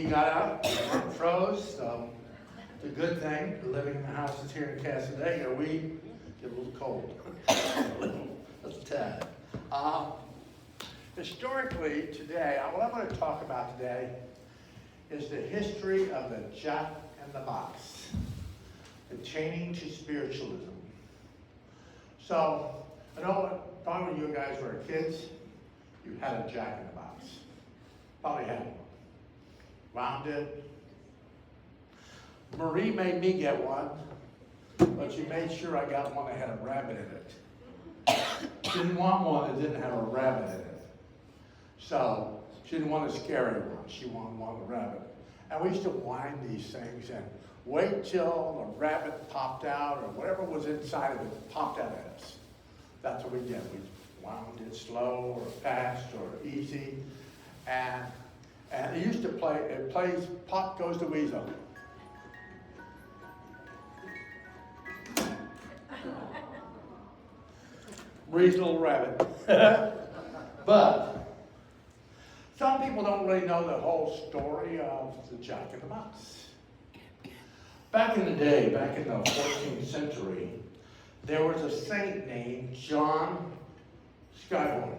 got out, froze, so it's a good thing. Living in the houses here in Casadega, we get a little cold. That's a tad. Historically, today, what I'm going to talk about today is the history of the Jack in the Box, pertaining to spiritualism. So, I know probably when you guys were kids, you had a Jack in the Box. Probably had one. Rounded. Marie made me get one, but she made sure I got one that had a rabbit in it. She didn't want one that didn't have a rabbit in it. So, she didn't want a scary one. She wanted one with a rabbit. And we used to wind these things and wait till the rabbit popped out or whatever was inside of it popped out at us. That's what we did. We wound it slow or fast or easy. And it used to play, it plays Pop Goes the Weasel. Marie's little rabbit. But some people don't really know the whole story of the Jack in the Box. Back in the day, back in the 14th century, there was a saint named John Skyborn.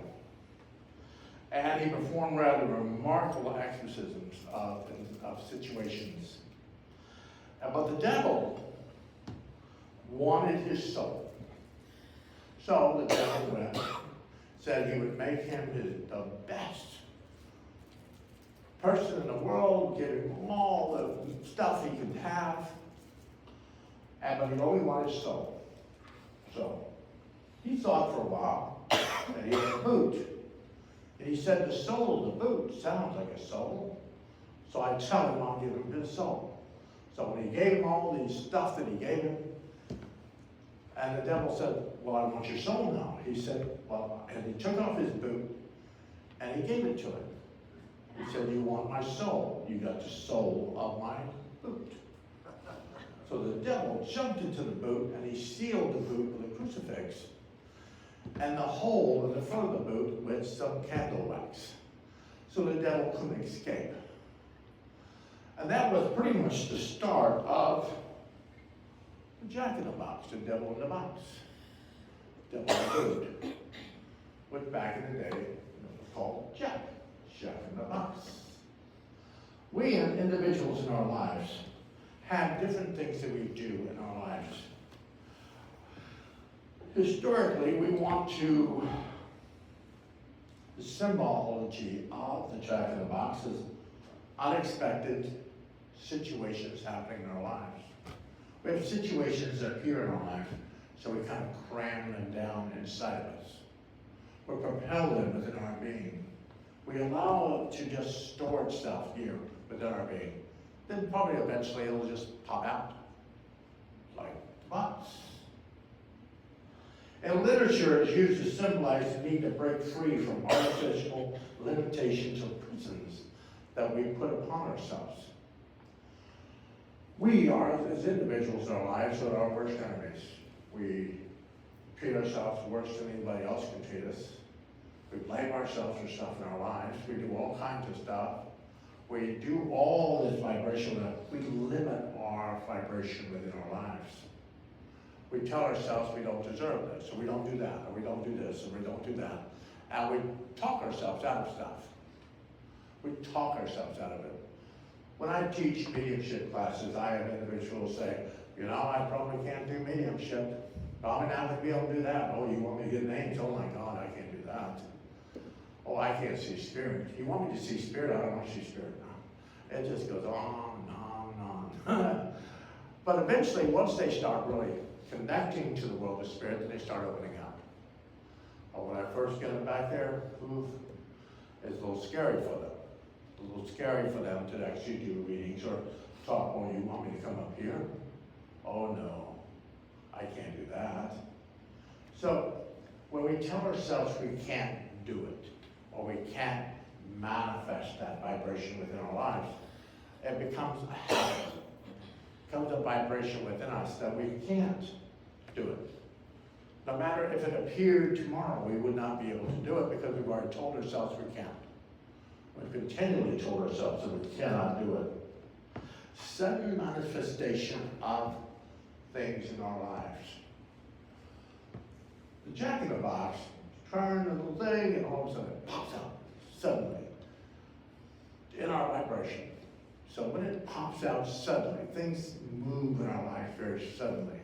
And he performed rather remarkable exorcisms of situations. But the devil wanted his soul. So the devil went, said he would make him the best person in the world, give him all the stuff he could have, but he only wanted his soul. So he thought for a while that he had a boot. And he said, the soul of the boot sounds like a soul. So I tell him I'll give him his soul. So when he gave him all these stuff that he gave him, and the devil said, well, I want your soul now. He said, well, and he took off his boot and he gave it to him. He said, you want my soul? You got the soul of my boot. So the devil jumped into the boot and he sealed the boot with a crucifix and the hole in the front of the boot with some candle wax. So the devil couldn't escape. And that was pretty much the start of the Jack in the Box, the devil in the box. Devil in the boot. Which back in the day was called Jack in the Box. We as individuals in our lives have different things that we do in our lives. Historically, we want to, the symbology of the Jack in the Box is unexpected situations happening in our lives. We have situations that appear in our life, so we kind of cram them down inside of us. We propel them within our being. We allow it to just store itself here within our being. Then probably eventually it'll just pop out, like the box. And literature is used to symbolize the need to break free from artificial limitations or prisons that we put upon ourselves. We are, as individuals in our lives, are our worst enemies. We treat ourselves worse than anybody else can treat us. We blame ourselves for stuff in our lives. We do all kinds of stuff. We do all this vibration. We limit our vibration within our lives. We tell ourselves we don't deserve this, or we don't do that, or we don't do this, or we don't do that. And we talk ourselves out of stuff. We talk ourselves out of it. When I teach mediumship classes, I have individuals say, you know, I probably can't do mediumship. Probably not going to be able to do that. Oh, you want me to get names? Oh my God, I can't do that. Oh, I can't see spirit. You want me to see spirit? I don't want to see spirit now. It just goes on and on and on. But eventually, once they start really connecting to the world of spirit, then they start opening up. But when I first get them back there, it's a little scary for them. It's a little scary for them to actually do readings or talk. Oh, you want me to come up here? Oh no, I can't do that. So when we tell ourselves we can't do it, or we can't manifest that vibration within our lives, it becomes a habit. It becomes a vibration within us that we can't do it. No matter if it appeared tomorrow, we would not be able to do it because we've already told ourselves we can't. We've continually told ourselves that we cannot do it. Sudden manifestation of things in our lives. The Jack in the Box, turn the little thing, and all of a sudden it pops out suddenly in our vibration. So when it pops out suddenly, things move in our life very suddenly.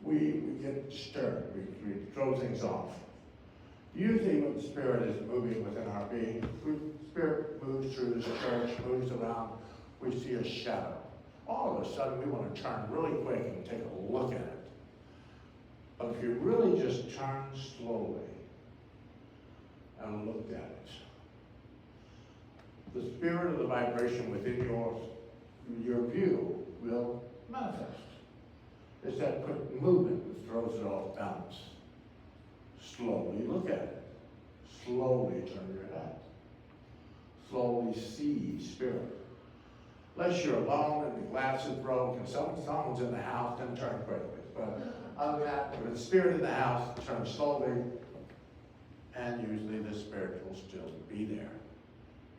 We get disturbed, we throw things off. Usually when the Spirit is moving within our being, Spirit moves through this church, moves around, we see a shadow. All of a sudden we want to turn really quick and take a look at it. But if you really just turn slowly and look at it, the spirit of the vibration within your view will manifest. It's that quick movement that throws it off balance. Slowly look at it. Slowly turn your head. Slowly see spirit. Unless you're alone and the glass is broke and someone's in the house, then turn quickly. But other than that, if the spirit in the house, turn slowly, and usually the spirit will still be there.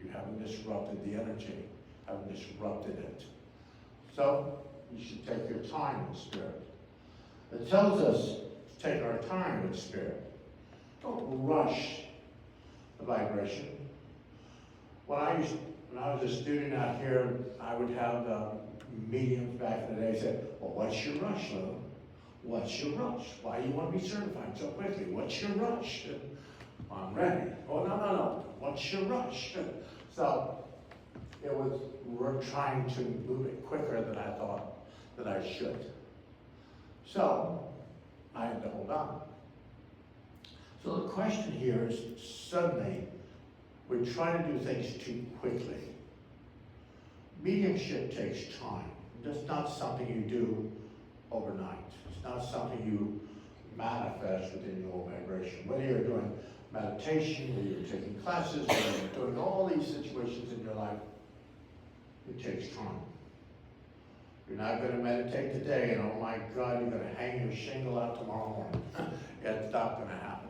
You haven't disrupted the energy, haven't disrupted it. So you should take your time with spirit. It tells us to take our time with spirit. Don't rush the vibration. When I was a student out here, I would have mediums back in the day say, well, what's your rush, Lou? What's your rush? Why do you want to be certified so quickly? What's your rush? I'm ready. Oh, no. What's your rush? So it was, we're trying to move it quicker than I thought that I should. So I had to hold on. So the question here is, suddenly we try to do things too quickly. Mediumship takes time. It's not something you do overnight. It's not something you manifest within your vibration. Whether you're doing meditation, whether you're taking classes, whether you're doing all these situations in your life, it takes time. You're not going to meditate today and, oh my God, you're going to hang your shingle out tomorrow morning. It's not going to happen.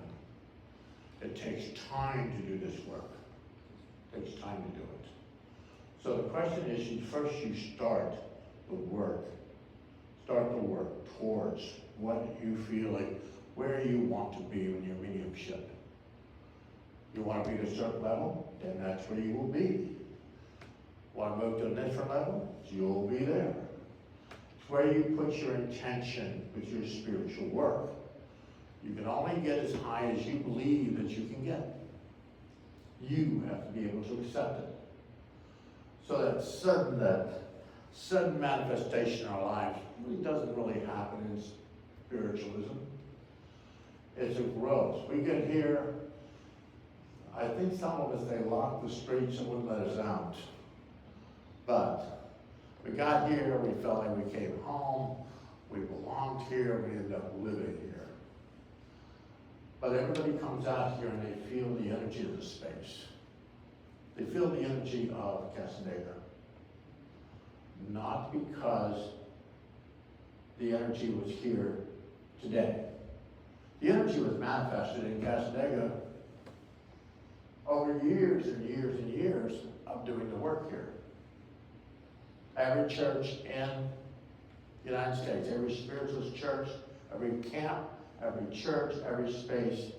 It takes time to do this work. It takes time to do it. So the question is, first you start the work. Start the work towards what you feel like, where you want to be in your mediumship. You want to be at a certain level, then that's where you will be. Want to move to a different level, you'll be there. It's where you put your intention with your spiritual work. You can only get as high as you believe that you can get. You have to be able to accept it. So that sudden manifestation in our lives really doesn't really happen in spiritualism. It's a growth. We get here, I think some of us, they locked the streets and wouldn't let us out. But we got here, we felt like we came home, we belonged here, we ended up living here. But everybody comes out here and they feel the energy of the space. They feel the energy of Castaneda. Not because the energy was here today. The energy was manifested in Castaneda over years and years and years of doing the work here. Every church in the United States, every spiritualist church, every camp, every church, every space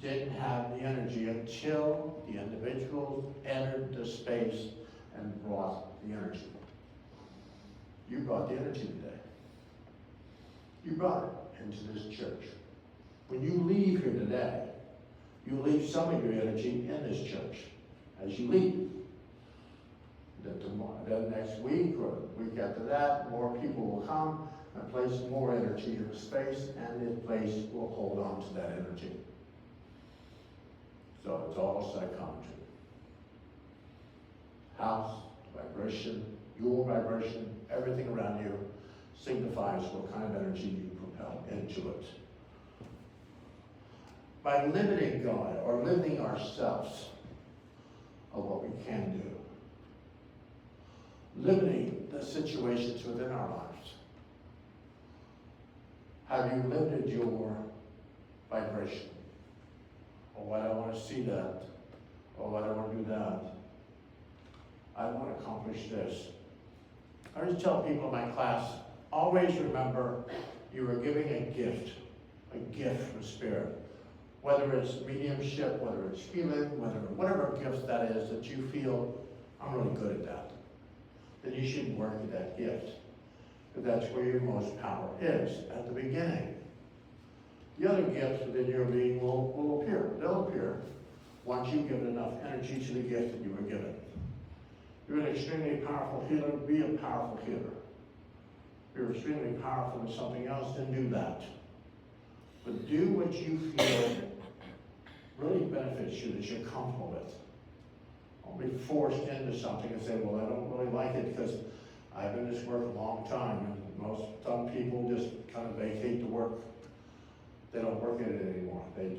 didn't have the energy until the individuals entered the space and brought the energy. You brought the energy today. You brought it into this church. When you leave here today, you leave some of your energy in this church as you leave. Then next week or the week after that, more people will come and place more energy in the space, and this place will hold on to that energy. So it's all psychometry. House, vibration, your vibration, everything around you signifies what kind of energy you propel into it. By limiting God or limiting ourselves of what we can do, limiting the situations within our lives, have you limited your vibration? Oh, I don't want to see that. Oh, I don't want to do that. I want to accomplish this. I always tell people in my class, always remember you are giving a gift from Spirit. Whether it's mediumship, whether it's healing, whatever gifts that is that you feel, I'm really good at that. Then you should work at that gift. Because that's where your most power is, at the beginning. The other gifts within your being will appear. They'll appear once you give enough energy to the gift that you were given. You're an extremely powerful healer, be a powerful healer. If you're extremely powerful in something else, then do that. But do what you feel really benefits you, that you're comfortable with. Don't be forced into something and say, well, I don't really like it because I've been in this work a long time, and some people just kind of vacate the work. They don't work at it anymore. They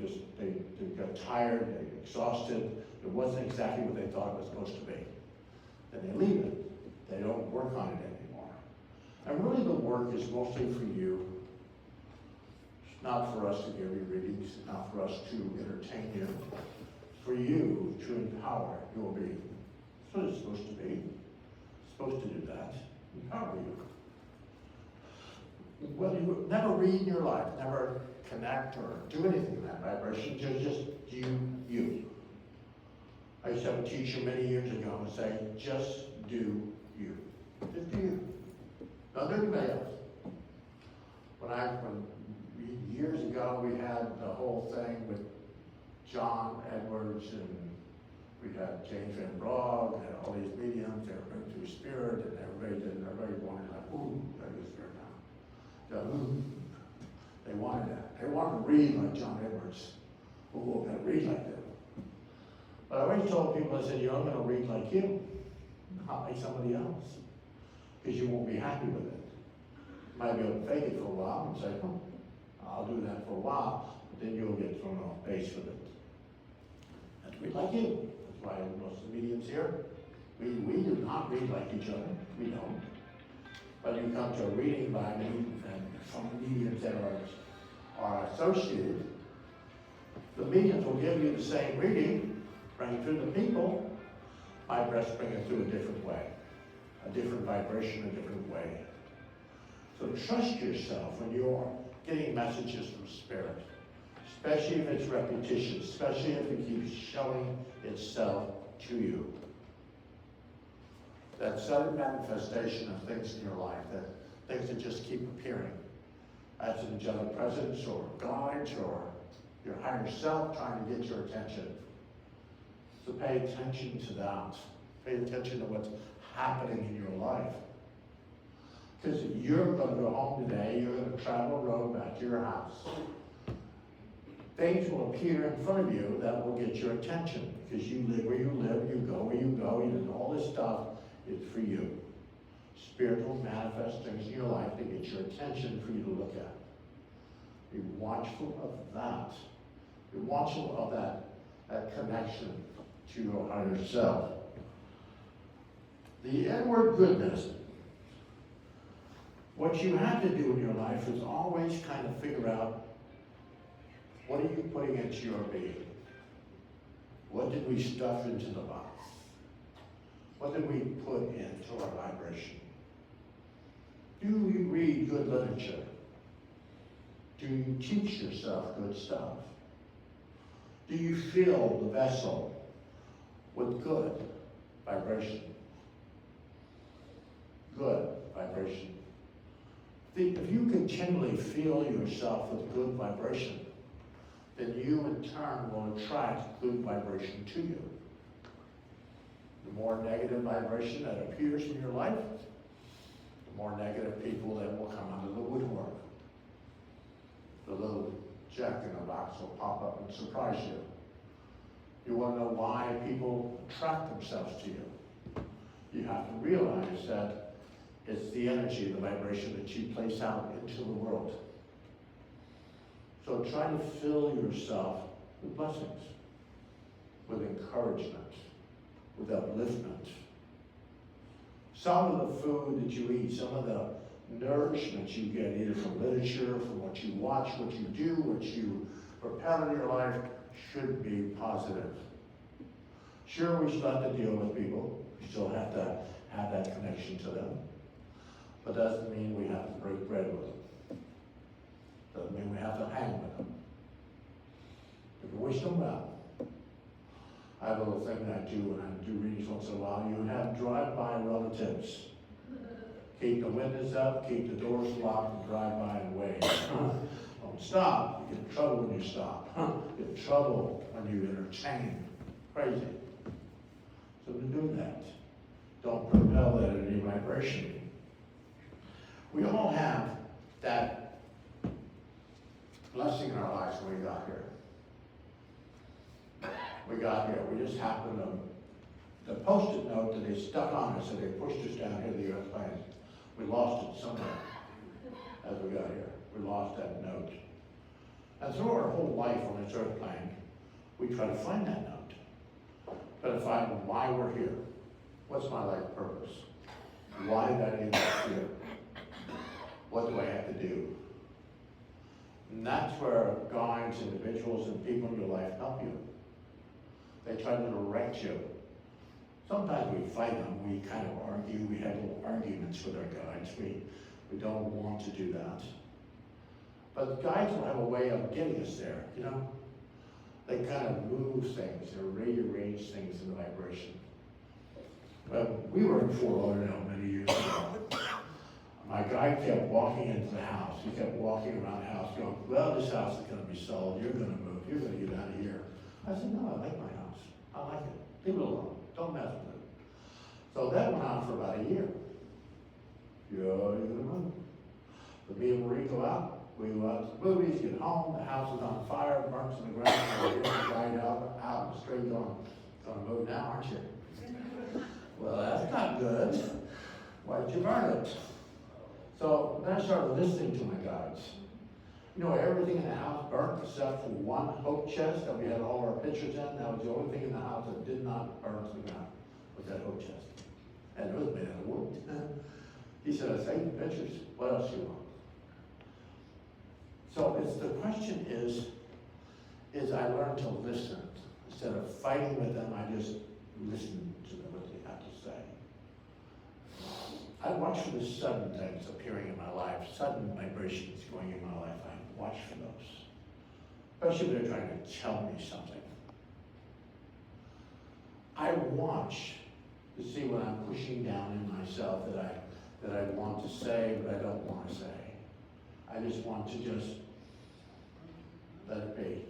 got tired, they're exhausted. It wasn't exactly what they thought it was supposed to be. Then they leave it. They don't work on it anymore. And really the work is mostly for you. It's not for us to give you readings, it's not for us to entertain you. It's for you to empower your being. That's what it's supposed to be. It's supposed to do that. Empower you. Well, you never read in your life, never connect or do anything in that vibration, just you. I used to have a teacher many years ago and say, just do you. Just do you. Don't do anybody else. When years ago we had the whole thing with John Edwards, and we had James Van Brogg, and all these mediums, they were going through spirit, and everybody wanted like, ooh, that is spirit now. They wanted that. They wanted to read like John Edwards. Ooh, I'm going to read like that. But I always told people, I said, I'm going to read like you, not like somebody else, because you won't be happy with it. You might be able to fake it for a while and say, oh, I'll do that for a while, but then you'll get thrown off base with it. And read like you. That's why most of the mediums here, we do not read like each other. We don't. But you come to a reading by me, and some mediums that are associated, the mediums will give you the same reading, bring it through the people. My breaths bring it through a different way, a different vibration, a different way. So trust yourself when you're getting messages from Spirit, especially if it's repetition, especially if it keeps showing itself to you. That sudden manifestation of things in your life, that things that just keep appearing, as an angelic presence or guides or your higher self trying to get your attention. So pay attention to that. Pay attention to what's happening in your life. Because you're going to go home today, you're going to travel the road back to your house. Things will appear in front of you that will get your attention. Because you live where you live, you go where you go, and all this stuff is for you. Spirit will manifest things in your life to get your attention for you to look at. Be watchful of that. Be watchful of that connection to your higher self. The inward goodness. What you have to do in your life is always kind of figure out, what are you putting into your being? What did we stuff into the box? What did we put into our vibration? Do you read good literature? Do you teach yourself good stuff? Do you fill the vessel with good vibration? Good vibration. If you continually fill yourself with good vibration, then you in turn will attract good vibration to you. The more negative vibration that appears in your life, the more negative people that will come out of the woodwork. The little jack in the box will pop up and surprise you. You want to know why people attract themselves to you. You have to realize that it's the energy, the vibration that you place out into the world. So try to fill yourself with blessings, with encouragement, with upliftment. Some of the food that you eat, some of the nourishment you get, either from literature, from what you watch, what you do, what you propel in your life, should be positive. Sure, we still have to deal with people. We still have to have that connection to them. But doesn't mean we have to break bread with them. Doesn't mean we have to hang with them. We can wish them well. I have a little thing that I do when I do readings once in a while. You have drive-by relatives. Keep the windows up, keep the doors locked, and drive by and wave. Don't stop. You get in trouble when you stop. You get in trouble when you entertain. Crazy. So to do that, don't propel that in any vibration. We all have that blessing in our lives when we got here. We got here, we just happened to, the post-it note that they stuck on us and they pushed us down here to the earth planet. We lost it somewhere as we got here. We lost that note. And through our whole life on this earth plane, we try to find that note. Try to find why we're here. What's my life purpose? Why did I end up here? What do I have to do? And that's where guides, individuals, and people in your life help you. They try to direct you. Sometimes we fight them, we kind of argue, we have little arguments with our guides. We don't want to do that. But guides will have a way of getting us there, you know? They kind of move things, or rearrange things in the vibration. We were in Fort Lauderdale many years ago. My guide kept walking into the house. He kept walking around the house going, well, this house is going to be sold. You're going to move. You're going to get out of here. I said, no, I like my house. I like it. Leave it alone. Don't mess with it. So that went on for about a year. You're going to move. But me and Marie go out. We go out to the movies, get home. The house is on fire, burns to the ground. We're the guide out in the street going to move now, aren't you? Well, that's not good. Why did you burn it? So then I started listening to my guides. You know, everything in the house burnt except for one hope chest that we had all our pictures in. That was the only thing in the house that did not burn to the ground, was that hope chest. And it was made out of wood. He said, I saved the pictures. What else do you want? So the question is I learned to listen. Instead of fighting with them, I just listened to them, what they have to say. I watch for the sudden things appearing in my life, sudden vibrations going in my life. I watch for those, especially when they're trying to tell me something. I watch to see what I'm pushing down in myself that I want to say, but I don't want to say. I just want to just let it be.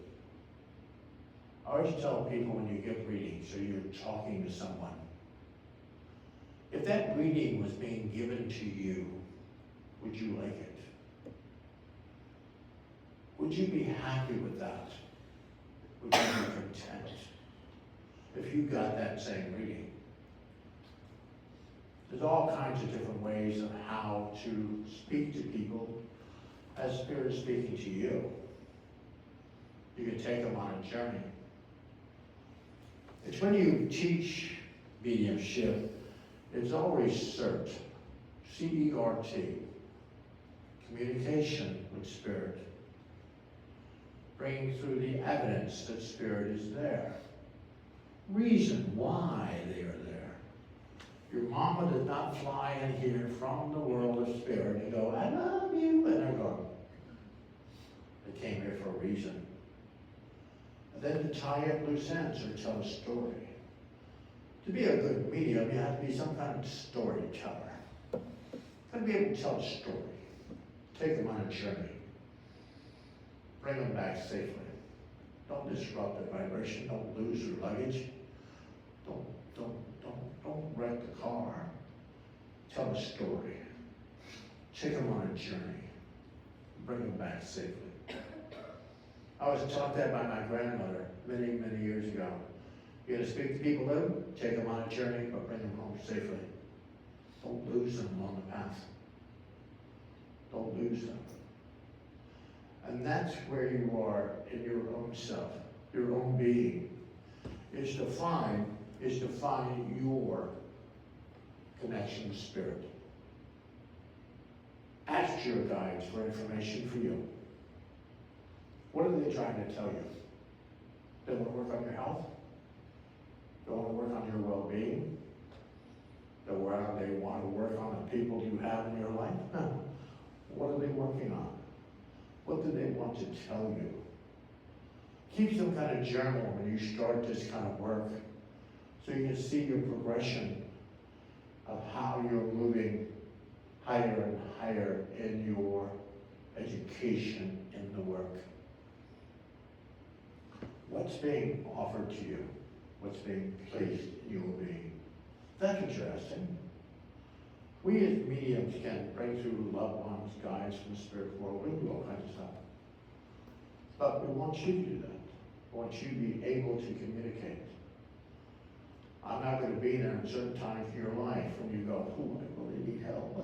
I always tell people when you give readings or you're talking to someone, if that reading was being given to you, would you like it? Would you be happy with that? Would you be content if you got that same reading? There's all kinds of different ways of how to speak to people as Spirit is speaking to you. You can take them on a journey. It's when you teach mediumship, it's always CERT, C-E-R-T, communication with Spirit, bringing through the evidence that Spirit is there, reason why they are there. Your mama did not fly in here from the world of Spirit and go, I love you, and they're gone. They came here for a reason. And then to tie up loose ends or tell a story. To be a good medium, you have to be some kind of storyteller. You have to be able to tell a story. Take them on a journey. Bring them back safely. Don't disrupt the vibration. Don't lose your luggage. Don't wreck the car. Tell a story. Take them on a journey. Bring them back safely. I was taught that by my grandmother many, many years ago. You got to speak to people, take them on a journey, but bring them home safely. Don't lose them along the path. Don't lose them. And that's where you are in your own self, your own being, is to find your connection to Spirit. Ask your guides for information for you. What are they trying to tell you? They want to work on your health? They want to work on your well-being. They want to work on the people you have in your life. What are they working on? What do they want to tell you? Keep some kind of journal when you start this kind of work so you can see your progression of how you're moving higher and higher in your education in the work. What's being offered to you? What's being placed in your being? That's interesting. We as mediums can bring through loved ones, guides from the spirit world. We do all kinds of stuff. But we want you to do that. We want you to be able to communicate. I'm not going to be there in certain times in your life when you go, oh, I really need help.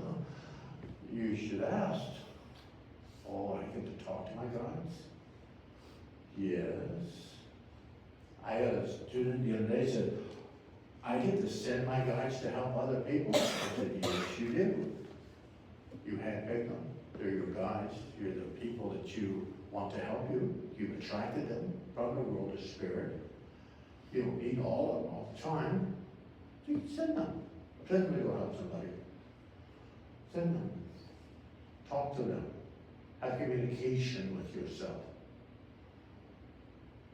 You should ask. Oh, I get to talk to my guides? Yes. I had a student the other day said, I get to send my guides to help other people. I said, yes, you do. You handpick them. They're your guides. You're the people that you want to help you. You've attracted them from the world of spirit. You don't need all of them all the time. So you can send them. Send them to go help somebody. Send them. Talk to them. Have communication with yourself.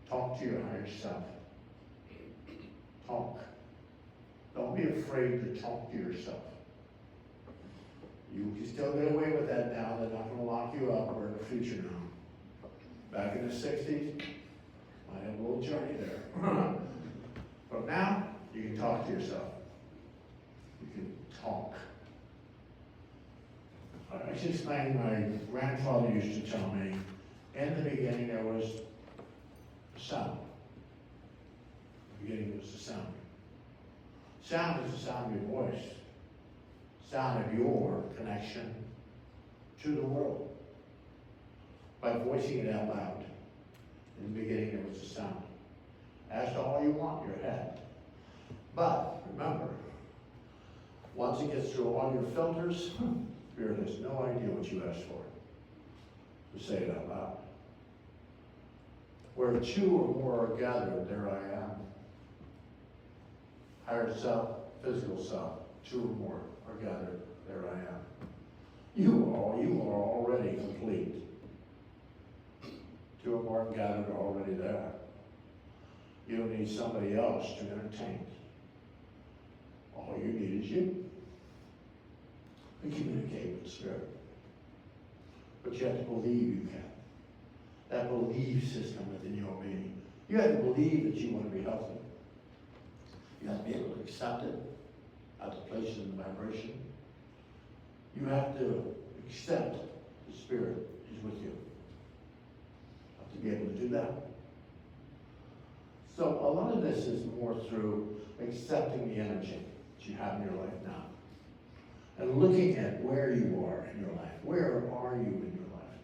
Talk to your higher self. Talk. Don't be afraid to talk to yourself. You can still get away with that now. They're not going to lock you up. We're in the future now. Back in the 60s, I had a little journey there. But now, you can talk to yourself. You can talk. I should explain, my grandfather used to tell me, in the beginning there was a sound. In the beginning there was a sound. Sound is the sound of your voice. Sound of your connection to the world. By voicing it out loud. In the beginning there was a sound. Ask all you want in your head. But remember, once it gets through all your filters, Spirit has no idea what you asked for. To say it out loud. Where two or more are gathered, there I am. Higher self, physical self, two or more are gathered, there I am. You are already complete. Two or more gathered are already there. You don't need somebody else to entertain. All you need is you. To communicate with Spirit. But you have to believe you can. That belief system within your being. You have to believe that you want to be healthy. You have to be able to accept it at the place in the vibration. You have to accept the Spirit is with you. You have to be able to do that. So a lot of this is more through accepting the energy that you have in your life now. And looking at where you are in your life. Where are you in your life?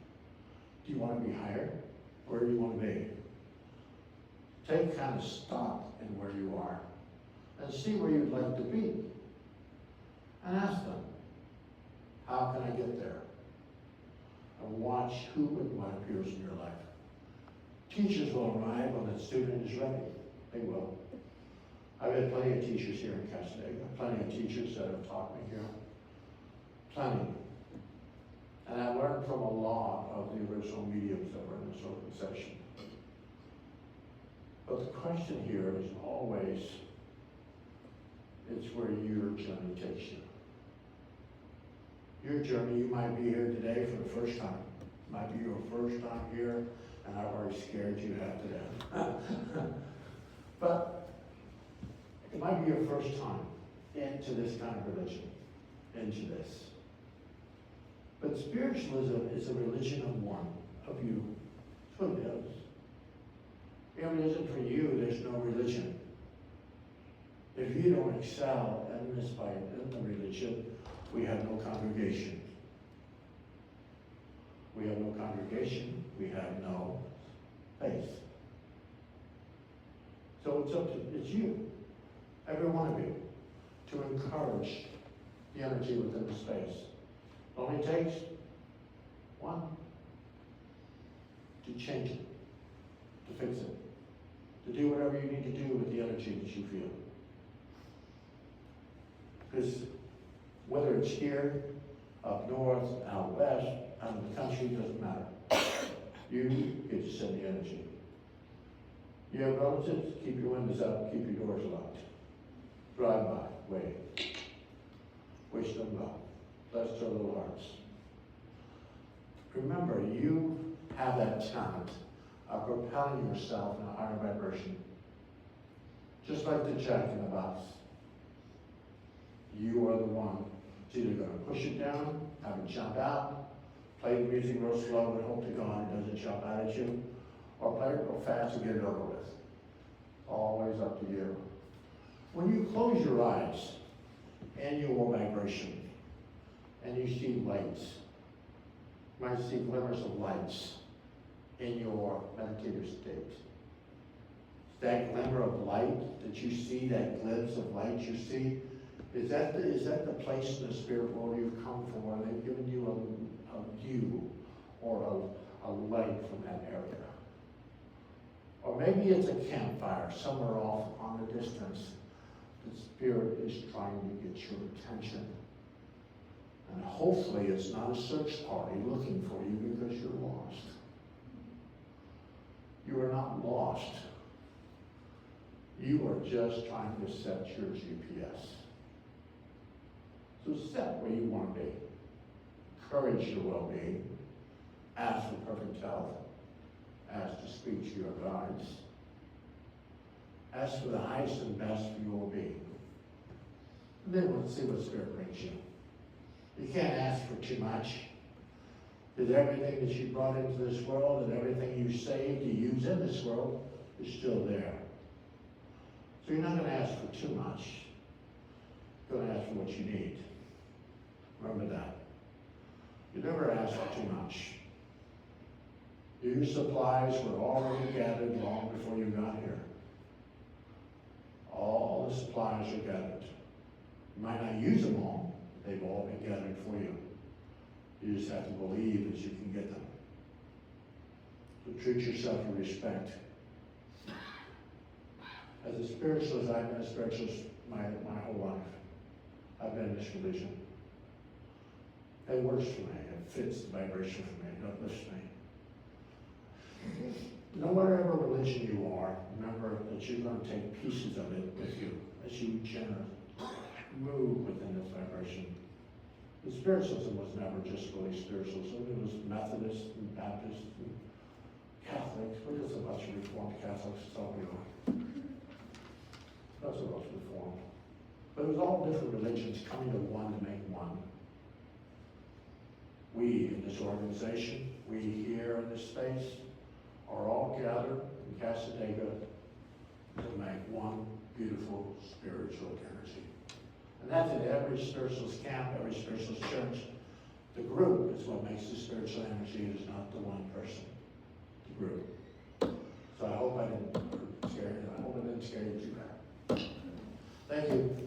Do you want to be higher? Where do you want to be? Take kind of stock in where you are. And see where you'd like to be. And ask them, how can I get there? And watch who and what appears in your life. Teachers will arrive when the student is ready. They will. I've had plenty of teachers here in Castaneda. Plenty of teachers that have taught me here. Plenty. And I learned from a lot of the original mediums that were in this organization. But the question here is always, it's where your journey takes you. Your journey, you might be here today for the first time. It might be your first time here, and I've already scared you half to death. But it might be your first time into this kind of religion, into this. But spiritualism is a religion of one, of you. That's what it is. If it isn't for you, there's no religion. If you don't excel in this fight, in the religion, we have no congregation. We have no congregation, we have no faith. So it's you, every one of you, to encourage the energy within the space. It only takes one to change it, to fix it, to do whatever you need to do with the energy that you feel. Because whether it's here, up north, out west, out in the country, doesn't matter. You get to send the energy. You have relatives, keep your windows up, keep your doors locked. Drive by, wave. Wish them well. Bless their little hearts. Remember, you have that talent of propelling yourself in a higher vibration. Just like the jack in the box. You are the one that's either going to push it down, have it jump out, play the music real slow and hope to God it doesn't jump out at you, or play it real fast and get it over with. Always up to you. When you close your eyes and your vibration, and you see lights, you might see glimmers of lights in your meditative state. That glimmer of light that you see, that glimpse of light you see, is that the place in the spirit world you've come from, where they've given you a view or a light from that area? Or maybe it's a campfire somewhere off on the distance. The spirit is trying to get your attention. And hopefully it's not a search party looking for you because you're lost. You are not lost. You are just trying to set your GPS. So set where you want to be. Encourage your well-being. Ask for perfect health. Ask to speak to your guides. Ask for the highest and best for your being. And then let's see what Spirit brings you. You can't ask for too much. Because everything that you brought into this world and everything you saved to use in this world is still there. So you're not going to ask for too much. You're going to ask for what you need. Remember that. You never ask for too much. Your supplies were already gathered long before you got here. All the supplies are gathered. You might not use them all, but they've all been gathered for you. You just have to believe that you can get them. So treat yourself with respect. As a spiritualist, I've been a spiritualist my whole life. I've been in this religion. It works for me. It fits the vibration for me. It uplifts me. No matter what religion you are, remember that you're going to take pieces of it with you as you move within this vibration. The spiritualism was never just really spiritualism. It was Methodist and Baptist and Catholics. We're just a bunch of Reformed Catholics. That's all we are. That's what was Reformed. But it was all different religions coming to one to make one. We in this organization, we here in this space, are all gathered in Casadega to make one beautiful spiritual energy. And that's in every spiritualist camp, every spiritualist church. The group is what makes the spiritual energy. It is not the one person, the group. So I hope I didn't scare you. I hope I didn't scare you too bad. Thank you.